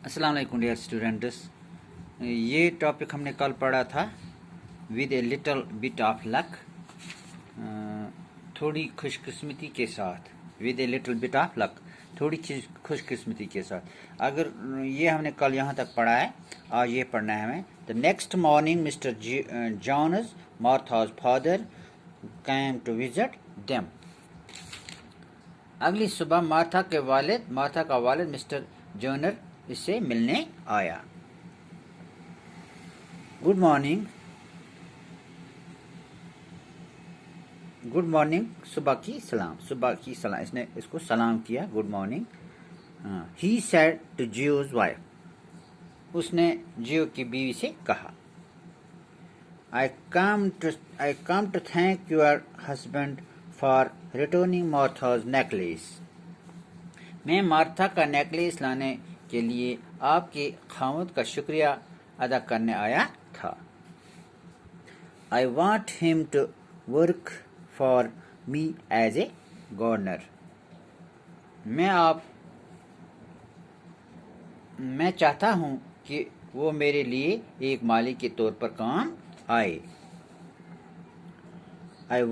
अस्सलाम वालेकुम dear students. ये टॉपिक हमने कल पढ़ा था with a little bit of luck, थोड़ी खुशकिस्मती के साथ। With a little bit of luck, थोड़ी खुशकिस्मती के साथ। अगर ये हमने कल यहाँ तक पढ़ा है, आज ये पढ़ना है हमें। The next morning Mr Johns Martha's father came to visit them. अगली सुबह मार्था का वालिद मिस्टर जॉनर इससे मिलने आया। गुड मॉर्निंग, सुबह की सलाम। इसने इसको सलाम किया, good morning. He said to Gio's wife, उसने जियो की बीवी से कहा, I come to thank your husband for returning Martha's necklace. मैं मार्था का नेकलेस लाने के लिए आपके खामद का शुक्रिया अदा करने आया था। I want him to work for me as a gardener. मैं चाहता हूँ कि वो मेरे लिए एक माली के तौर पर काम आए। I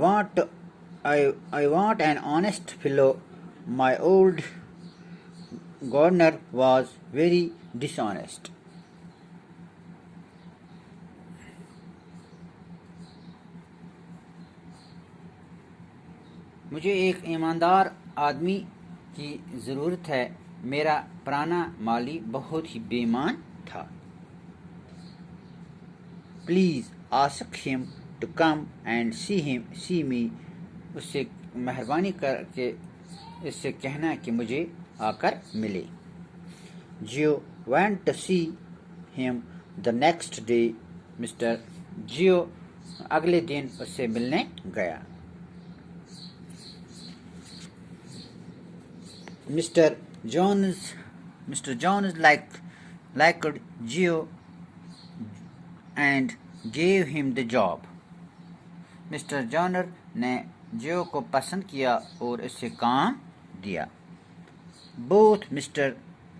want an honest fellow, my old gardener was very dishonest. मुझे एक ईमानदार आदमी की ज़रूरत है, मेरा पुराना माली बहुत ही बेईमान था। Please ask him to come and see me. उससे मेहरबानी करके इससे कहना कि मुझे आकर मिले। Gio went to see him the next day. Mister Gio अगले दिन उससे मिलने गया। Mister Jones liked Gio and gave him the job. Mister Jones ने जियो को पसंद किया और इससे काम दिया। Both Mr.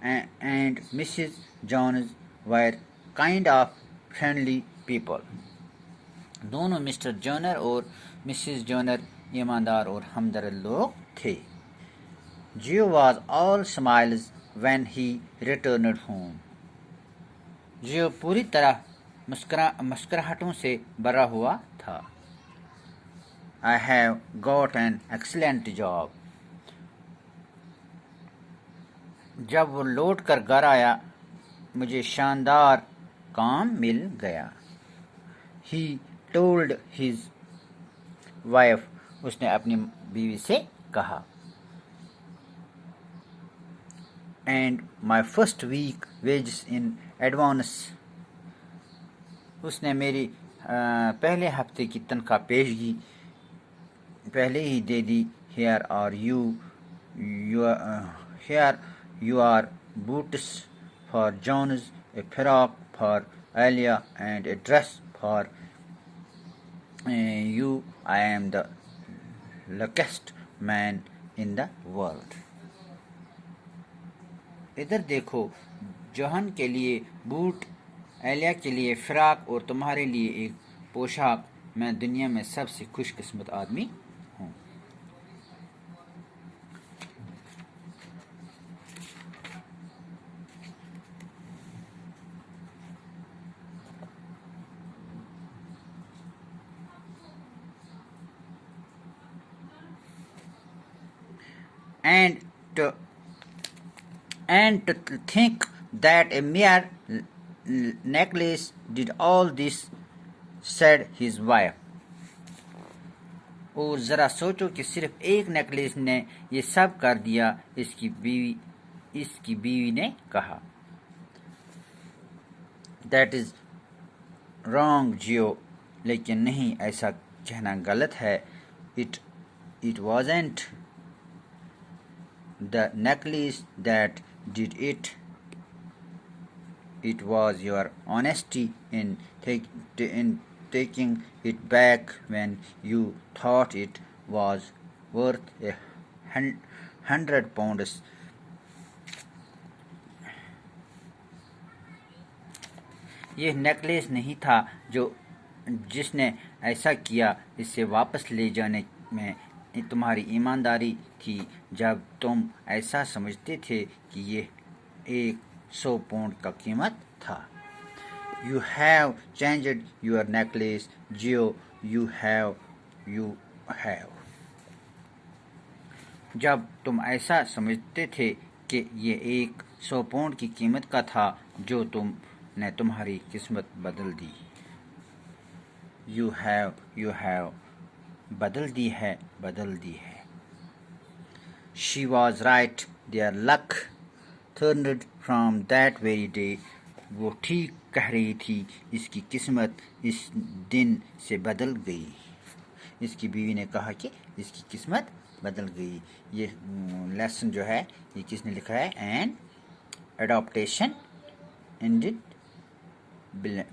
and Mrs. Jones were kind of friendly people. दोनों मिस्टर जॉनर और मिसेस जॉनर ईमानदार और हमदर्द लोग थे। Gio was all smiles when he returned home. Gio पूरी तरह मुस्कुराहटों से भरा हुआ था। I have got an excellent job. जब वो लौट कर घर आया, मुझे शानदार काम मिल गया। He told his wife, उसने अपनी बीवी से कहा। And my first week wages in advance, उसने मेरी पहले हफ्ते की तनख्वाह पेशगी पहले ही दे दी। Here you are boots for Jones, a frock for Alia, and a dress for you. I am the luckiest man in the world. इधर देखो, जोहन के लिए बूट, एलिया के लिए फ्राक और तुम्हारे लिए एक पोशाक। मैं दुनिया में सबसे खुशकिस्मत आदमी हूँ। And to think that a mere necklace did all this, said his wife. और ज़रा सोचो कि सिर्फ एक नेकलेस ने ये सब कर दिया, इसकी बीवी ने कहा। That is wrong, Gio. लेकिन नहीं, ऐसा कहना गलत है। It wasn't the necklace that did it. It was your honesty in taking it back when you thought it was worth £100. یہ نیکلیس نہیں تھا جس نے ایسا کیا، اسے واپس لے جانے میں تمہاری ایمانداری تھی جب تم ایسا سمجھتے تھے کہ یہ 100 پاؤنڈ کا قیمت تھا۔ You have changed your necklace, Gio. You have. جب تم ایسا سمجھتے تھے کہ یہ 100 پاؤنڈ کی قیمت کا تھا جو تم نے تمہاری قسمت بدل دی۔ You have بدل دی ہے۔ She was right. Their luck turned from that very day. وہ ٹھیک کہہ رہی تھی، اس کی قسمت اس دن سے بدل گئی۔ اس کی بیوی نے کہا کہ اس کی قسمت بدل گئی۔ یہ لیسن جو ہے یہ کس نے لکھا ہے؟ And adaptation ended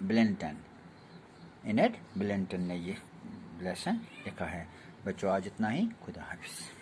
Blanton. And Blanton نے یہ لیسن لکھا ہے۔ بچوں آج اتنا ہی، خدا حافظ۔